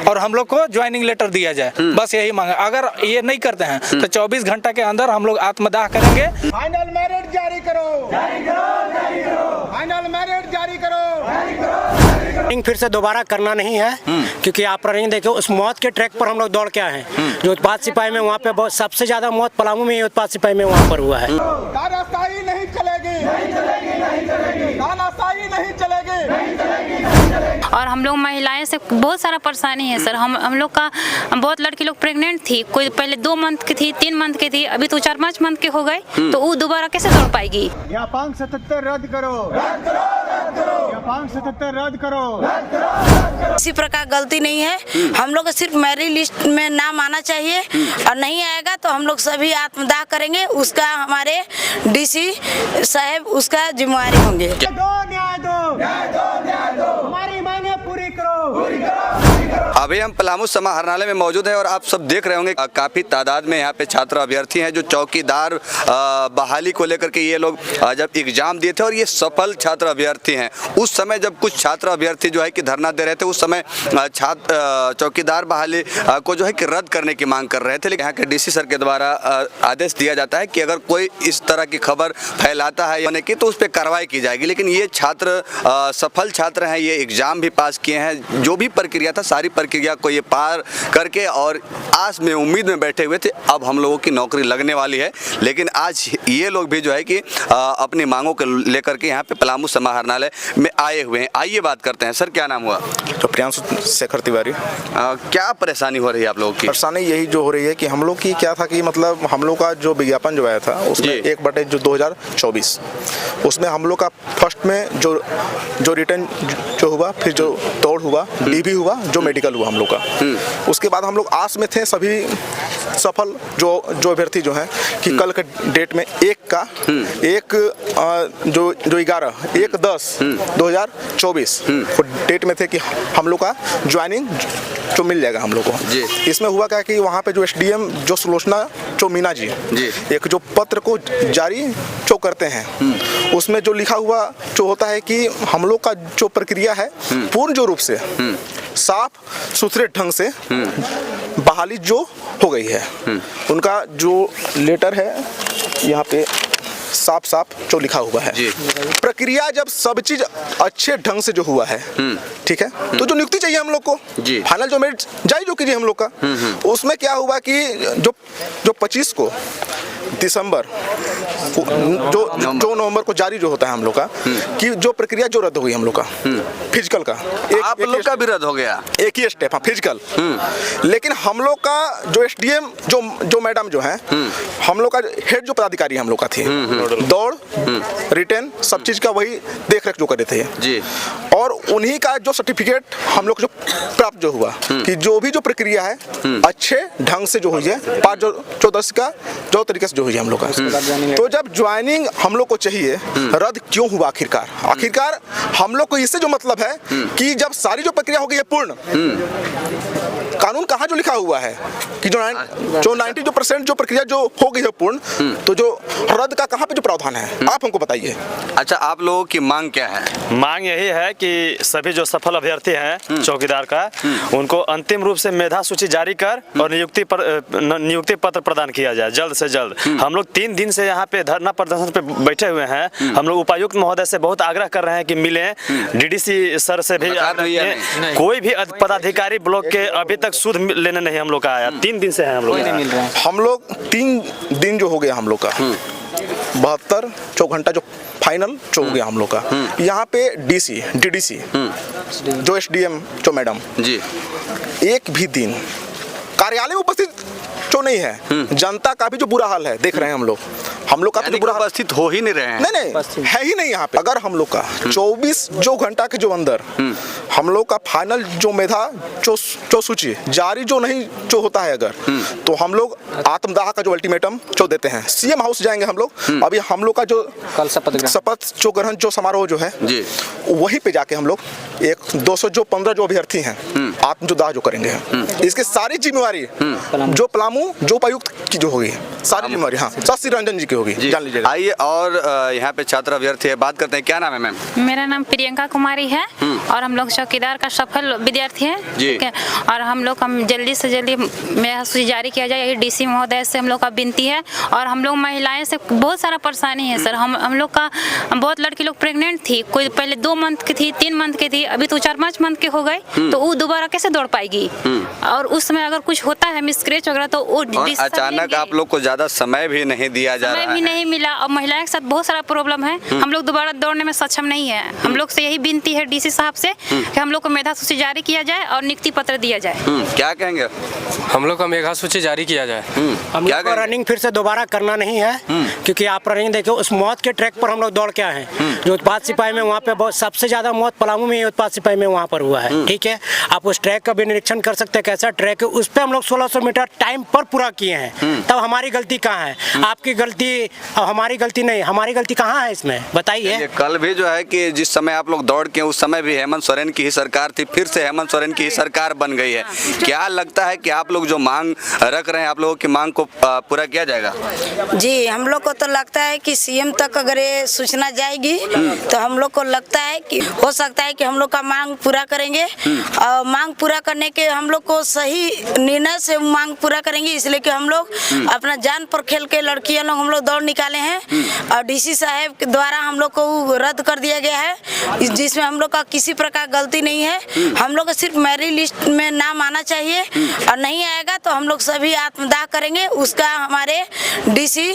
और हम लोग को ज्वाइनिंग लेटर दिया जाए, बस यही मांग है। अगर ये नहीं करते हैं तो 24 घंटा के अंदर हम लोग आत्मदाह करेंगे। फाइनल मेरिट जारी करो, फाइनल मेरिट जारी करो। फिर से दोबारा करना नहीं है, क्योंकि आप रनिंग देखो, उस मौत के ट्रैक पर हम लोग दौड़ के आए हैं। जो उत्पाद सिपाही में वहाँ पे बहुत सबसे ज्यादा मौत पलामू में उत्पाद सिपाही में वहाँ पर हुआ है। तानाशाही नहीं चलेगी, तानाशाही नहीं चलेगी। और हम लोग महिलाएं से बहुत सारा परेशानी है सर। हम लोग का बहुत लड़की लोग प्रेग्नेंट थी, कोई पहले 2 मंथ की थी, 3 मंथ की थी, अभी तो 4-5 मंथ के हो गए, तो वो दोबारा कैसे दौड़ पाएगी। व्यापांग 77 रद्द करो, व्यापांग 77 रद्द करो। किसी प्रकार गलती नहीं है, हम लोग को सिर्फ मेरिट लिस्ट में नाम आना चाहिए, और नहीं आएगा तो हम लोग सभी आत्मदाह करेंगे। उसका हमारे डीसी साहब उसका जिम्मेवारी होंगे। न्याय दो, हमारी मांगे पूरी करो। अभी हम पलामू समाहरणालय में मौजूद है और आप सब देख रहे होंगे काफी तादाद में यहाँ पे छात्र अभ्यर्थी हैं जो चौकीदार बहाली को लेकर के ये लोग जब एग्जाम दिए थे और ये सफल छात्र अभ्यर्थी हैं। उस समय जब कुछ छात्र अभ्यर्थी जो है कि धरना दे रहे थे, उस समय छात्र चौकीदार बहाली को जो है कि रद्द करने की मांग कर रहे थे। लेकिन यहाँ के डीसी सर के द्वारा आदेश दिया जाता है कि अगर कोई इस तरह की खबर फैलाता है यानी कि तो उस पर कार्रवाई की जाएगी। लेकिन ये छात्र सफल छात्र हैं, ये एग्जाम भी पास किए हैं, जो भी प्रक्रिया था सारी प्रक्रिया को ये पार करके और आस में उम्मीद में बैठे हुए थे अब हम लोगों की नौकरी लगने वाली है। लेकिन आज ये लोग भी जो है कि अपनी मांगों को लेकर के यहाँ पे पलामू समाहरणालय में आए हुए हैं। आइए बात करते हैं। सर क्या नाम हुआ? तो प्रियांशु शेखर तिवारी। क्या परेशानी हो रही है आप लोगों की? परेशानी यही जो हो रही है कि हम लोग की क्या था कि मतलब हम लोग का जो विज्ञापन जो आया था उसमें 1/2024 उसमें हम लोग का फर्स्ट में जो रिटर्न जो हुआ, फिर जो दौड़ हुआ, डीबी हुआ, जो मेडिकल हुआ हम लोग का। उसके बाद हम लोग आस में थे सभी सफल जो अभ्यर्थी जो हैं कि कल के डेट में एक 11/10/2024 डेट में थे कि हम लोग का ज्वाइनिंग जो मिल जाएगा हम लोग को। इसमें हुआ क्या कि वहाँ पे जो एसडीएम जो सुलोचना जो मीना जी एक जो पत्र को जारी जो करते हैं उसमें जो लिखा हुआ जो होता है कि हम लोग का जो प्रक्रिया है पूर्ण जो रूप से साफ सुथरे ढंग से बहाली जो हो गई है। उनका जो लेटर है यहाँ पे साफ जो लिखा हुआ है। प्रक्रिया जब सब चीज अच्छे ढंग से जो हुआ है, ठीक है, तो जो नियुक्ति चाहिए हम लोग को, फाइनल जो मेरिट जारी जो कीजिए हम लोग का। उसमें क्या हुआ कि जो 25 को दिसंबर जो नवंबर को जारी जो होता है हम लोग का कि जो प्रक्रिया जो रद्द हो गई हम लोग का फिजिकल का, आप लोग का भी रद्द हो गया, एक ही स्टेप फिजिकल। लेकिन हम लोग का जो एसडीएम जो मैडम जो है हम लोग का हेड जो पदाधिकारी हम लोग का थी, दौड़ रिटर्न सब चीज का वही देख रेख जो कर रहे थे और उन्हीं का जो सर्टिफिकेट हम लोग जो प्राप्त जो हुआ कि जो भी जो प्रक्रिया है अच्छे ढंग से जो हुई है, 5/10 का जो तरीके से जो हुई है हम लोग का। तो जब ज्वाइनिंग हम लोग को चाहिए, रद्द क्यों हुआ आखिरकार हम लोग को इससे जो मतलब है कि जब सारी जो प्रक्रिया हो गई है पूर्ण, कानून कहाँ जो लिखा हुआ है कि जो 90% जो प्रक्रिया जो हो गई है पूर्ण, तो जो रद्द का कहाँ पे जो प्रावधान है आप हमको बताइए। अच्छा, आप लोगों की मांग क्या है? मांग यही है कि सभी जो सफल अभ्यर्थी हैं चौकीदार का, उनको अंतिम रूप से मेधा सूची जारी कर और नियुक्ति पत्र प्रदान किया जाए जल्द से जल्द। हम लोग 3 दिन से यहाँ पे धरना प्रदर्शन पे बैठे हुए हैं। हम लोग उपायुक्त महोदय से बहुत आग्रह कर रहे हैं कि मिलें, डीडीसी सर से भी। कोई भी पदाधिकारी ब्लॉक के अभी तक सूद लेने नहीं हम लोग का आया। 3 दिन से है हम लोग 3 दिन जो हो गया हम लोग का 72 घंटा जो फाइनल जो हो गया हम लोग का। यहाँ पे डीडीसी जो एसडीएम जो मैडम एक भी दिन कार्यालय में उपस्थित जो नहीं है। जनता का भी जो बुरा हाल है देख रहे हैं हम लोग का तो बुरा उपस्थित हो ही नहीं रहे हैं। नहीं है ही नहीं यहाँ पे। अगर हम लोग का 24 जो घंटा के जो अंदर हम लोग का फाइनल जो मेधा जो सूची जारी जो नहीं जो होता है अगर, तो हम लोग आत्मदाह का जो अल्टीमेटम जो देते हैं, सीएम हाउस जाएंगे हम लोग। अभी हम लोग का जो शपथ जो ग्रहण जो समारोह जो है वहीं पे जाके हम लोग 215 जो अभ्यर्थी हैं आत्मदाह जो करेंगे। इसकी सारी जिम्मेवारी जो पलामू जो उपायुक्त की जो होगी सारी जिम्मेवारी हाँ शशि रंजन जी की होगी, जान लीजिएगा। आइए और यहाँ पे छात्र अभ्यर्थी है, बात करते हैं। क्या नाम है मैम? मेरा नाम प्रियंका कुमारी है और हम लोग चौकीदार का सफल विद्यार्थी हैं। ठीक है, और हम जल्दी से जल्दी मेरा सूची जारी किया जाए, यही डीसी महोदय से हम लोग का विनती है। और हम लोग महिलाएं से बहुत सारा परेशानी है सर। हम लोग का बहुत लड़की लोग प्रेग्नेंट थी, कोई पहले 2 मंथ की थी, 3 मंथ की थी, अभी तो 4-5 मंथ के हो गए, तो वो दोबारा कैसे दौड़ पाएगी? और उस समय अगर कुछ होता है मिसक्रेच वगैरह तो वो अचानक आप लोग को ज्यादा समय भी नहीं दिया जा रहा है, समय भी नहीं मिला और महिलाओं के साथ बहुत सारा प्रॉब्लम है। हम लोग दोबारा दौड़ने में सक्षम नहीं है। हम लोग से यही विनती है डीसी साहब से कि हम लोग को मेधा सूची जारी किया जाए और नियुक्ति पत्र दिया जाए। क्या कहेंगे? हम लोग का मेधा सूची जारी किया जाए। हम लोग को रनिंग फिर से दोबारा करना नहीं है, क्योंकि आप रनिंग देखो उस मौत के ट्रैक पर हम लोग दौड़ के आए हैं। जो उत्पाद सिपाही में वहाँ पे बहुत सबसे ज्यादा मौत पलामू में उत्पाद सिपाही में वहाँ पर हुआ है। ठीक है, आप उस ट्रैक का भी निरीक्षण कर सकते हैं कैसा ट्रैक है। उस पर हम लोग 1600 मीटर टाइम पर पूरा किए हैं। तब हमारी गलती कहाँ है? आपकी गलती और हमारी गलती नहीं, हमारी गलती कहाँ है इसमें बताइए। कल भी जो है कि जिस समय आप लोग दौड़ के, उस समय भी हेमंत सोरेन की ही सरकार थी, फिर से हेमंत सोरेन की ही सरकार बन गई है। क्या लगता है कि आप लोग जो मांग रख रहे हैं, आप लोगों की मांग को पूरा किया जाएगा? जी, हम लोग को तो लगता है कि सीएम तक अगर ये सूचना जाएगी तो हम लोग को लगता है कि हो सकता है कि हम लोग का मांग पूरा करेंगे। और मांग पूरा करने के हम लोग को सही निर्णय से मांग पूरा करेंगे, इसलिए कि हम लोग अपना जान पर खेल के लड़कियां लोग हम लोग दौड़ निकाले हैं और डीसी साहब के द्वारा हम लोग को रद्द कर दिया गया है, जिसमें हम लोग का किसी प्रकार गलती नहीं है। हम लोग को सिर्फ मेरिट लिस्ट में नाम आना चाहिए और नहीं आएगा तो हम लोग सभी आत्मदाह करेंगे, उसका हमारे डीसी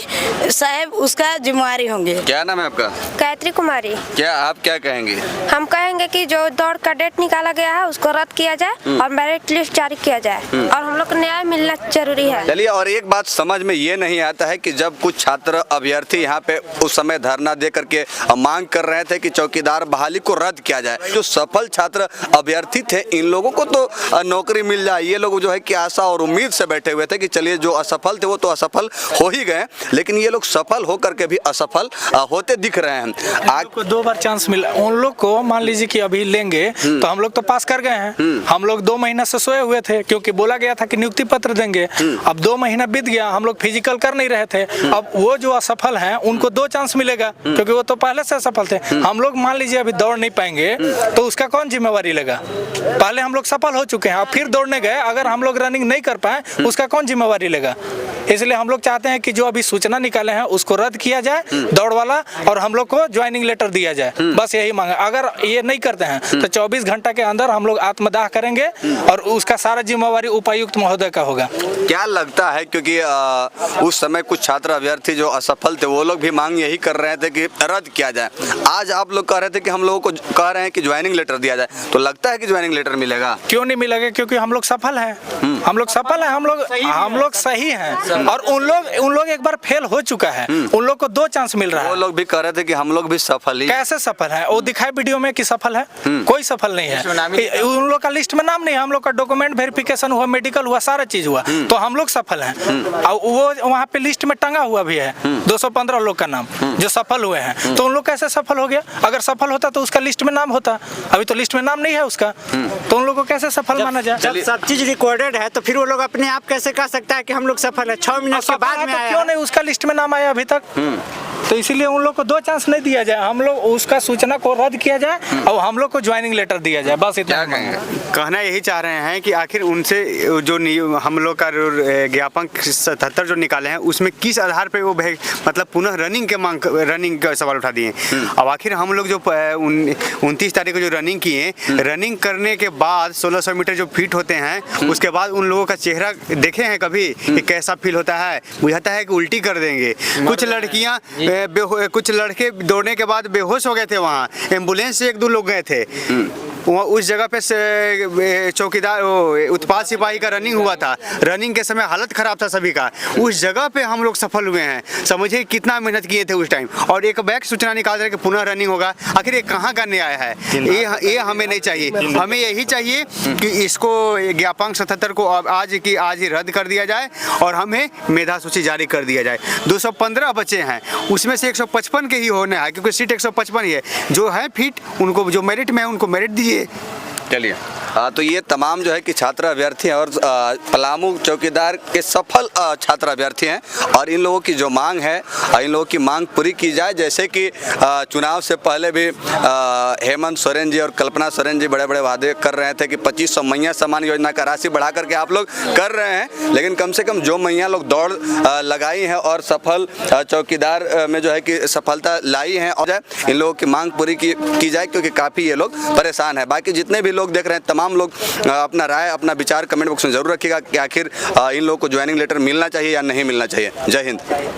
साहब उसका जिम्मेवारी होंगे। क्या नाम है आपका? गायत्री कुमारी। क्या आप क्या कहेंगे? हम कहेंगे कि जो दौड़ का डेट निकाला गया है उसको रद्द किया जाए और मेरिट लिस्ट जारी किया जाए और हम लोग को न्याय मिलना जरूरी है। चलिए, और एक बात समझ में ये नहीं आता है कि जब कुछ छात्र अभ्यर्थी यहाँ पे उस समय धरना दे करके मांग कर रहे थे कि चौकीदार बहाली को रद्द किया जाए, जो सफल छात्र अभ्यर्थी थे इन लोगों को तो नौकरी मिल जाए, ये लोग जो है कि आशा और उम्मीद से बैठे हुए थे कि चलिए जो असफल थे वो तो असफल हो ही गए, लेकिन ये लोग सफल होकर के भी असफल होते दिख रहे हैं। आज को 2 बार चांस मिला उन लोग को, मान लीजिए कि अभी लेंगे तो हम लोग तो पास कर गए हैं। हम लोग 2 महीना से सोए हुए थे क्योंकि बोला गया था कि नियुक्ति पत्र देंगे। अब 2 महीना बीत गया, हम लोग फिजिकल कर नहीं रहे थे। अब वो जो असफल हैं उनको 2 चांस मिलेगा क्योंकि वो तो पहले से असफल थे। हम लोग मान लीजिए अभी दौड़ नहीं पाएंगे तो उसका कौन जिम्मेवारी लेगा? पहले हम लोग सफल हो चुके हैं, अब फिर दौड़ने गए, अगर हम लोग रनिंग नहीं कर पाए उसका कौन जिम्मेवारी लेगा? इसलिए हम लोग चाहते हैं कि जो अभी सूचना निकाले हैं उसको रद्द किया जाए दौड़ वाला, और हम लोग को ज्वाइनिंग लेटर दिया जाए, बस यही मांग है। अगर ये नहीं करते हैं तो 24 घंटा के अंदर हम लोग आत्मदाह करेंगे और उसका सारा जिम्मेवारी उपायुक्त महोदय का होगा। क्या लगता है, क्योंकि उस समय कुछ छात्र अभ्यर्थी जो असफल थे वो लोग भी मांग यही कर रहे थे कि रद्द किया जाए, आज आप लोग कह रहे थे कि हम लोगों को कह रहे हैं कि ज्वाइनिंग लेटर दिया जाए, तो लगता है कि ज्वाइनिंग लेटर मिलेगा? क्यों नहीं मिलेगा? क्योंकि हम लोग सफल हैं, हम लोग सफल हैं, हम लोग सही हैं। और उन लोग एक बार फेल हो चुका है, उन लोग को 2 चांस मिल रहा है। वो लोग भी कह रहे थे कि हम लोग भी सफल ही। कैसे सफल है? वो दिखाए वीडियो में कि सफल है? कोई सफल नहीं है। उन लोग का लिस्ट में नाम नहीं है, हम लोग का डॉक्यूमेंट वेरिफिकेशन हुआ, मेडिकल हुआ, सारा चीज हुआ, तो हम लोग सफल हैं। और वो वहाँ पे लिस्ट में टंगा हुआ भी है 215 लोग का नाम जो सफल हुए हैं, तो उन लोग कैसे सफल हो गया? अगर सफल होता तो उसका लिस्ट में नाम होता, अभी तो लिस्ट में नाम नहीं है उसका, तो उन लोग को कैसे सफल माना जाए? जब सब चीज रिकॉर्डेड है तो फिर वो लोग अपने आप कैसे कह सकता है कि हम लोग सफल है? 6 मिनट के बाद में आया, क्यों नहीं उसका लिस्ट में नाम आया अभी तक? तो इसीलिए उन लोग को 2 चांस नहीं दिया जाए, हम लोग उसका सूचना को रद्द किया जाए और हम लोग को ज्वाइनिंग लेटर दिया जाए, बस इतना कहना यही चाह रहे हैं कि आखिर उनसे जो हम लोग का ज्ञापन 77 जो निकाले हैं उसमें किस आधार पे वो मतलब पुनः रनिंग का सवाल उठा दिए। अब आखिर हम लोग जो 29 तारीख को जो रनिंग किए, रनिंग करने के बाद 1600 मीटर जो फिट होते हैं उसके बाद उन लोगों का चेहरा देखे हैं कभी कि कैसा फील होता है? बुझाता है कि उल्टी कर देंगे। कुछ लड़के दौड़ने के बाद बेहोश हो गए थे, वहाँ एम्बुलेंस से 1-2 लोग गए थे। वहाँ उस जगह पे से चौकीदार उत्पाद सिपाही का रनिंग हुआ था, रनिंग के समय हालत खराब था सभी का, उस जगह पे हम लोग सफल हुए हैं। समझिए कितना मेहनत किए थे उस टाइम, और एक बैक सूचना निकाल रहे कि पुनः रनिंग होगा। आखिर ये कहाँ का न्याय है? ये हमें नहीं चाहिए। हमें यही चाहिए कि इसको ज्ञापन 77 को आज ही रद्द कर दिया जाए और हमें मेधा सूची जारी कर दिया जाए। 215 बच्चे हैं, उसमें से 155 के ही होने हैं, क्योंकि सीट 155 ही है। जो है फिट उनको, जो मेरिट में है उनको मेरिट दीजिए। चलिए। तो ये तमाम जो है कि छात्र अभ्यर्थी हैं और पलामू चौकीदार के सफल छात्र अभ्यर्थी हैं और इन लोगों की जो मांग है इन लोगों की मांग पूरी की जाए। जैसे कि चुनाव से पहले भी हेमंत सोरेन जी और कल्पना सोरेन जी बड़े बड़े वादे कर रहे थे कि 2500 मैया सम्मान योजना का राशि बढ़ा करके आप लोग कर रहे हैं, लेकिन कम से कम जो मैया लोग दौड़ लगाई हैं और सफल चौकीदार में जो है कि सफलता लाई हैं और इन लोगों की मांग पूरी की जाए, क्योंकि काफ़ी ये लोग परेशान है। बाकी जितने भी लोग देख रहे हैं तमाम लोग अपना राय अपना विचार कमेंट बॉक्स में जरूर रखिएगा कि आखिर इन लोगों को ज्वाइनिंग लेटर मिलना चाहिए या नहीं मिलना चाहिए। जय हिंद।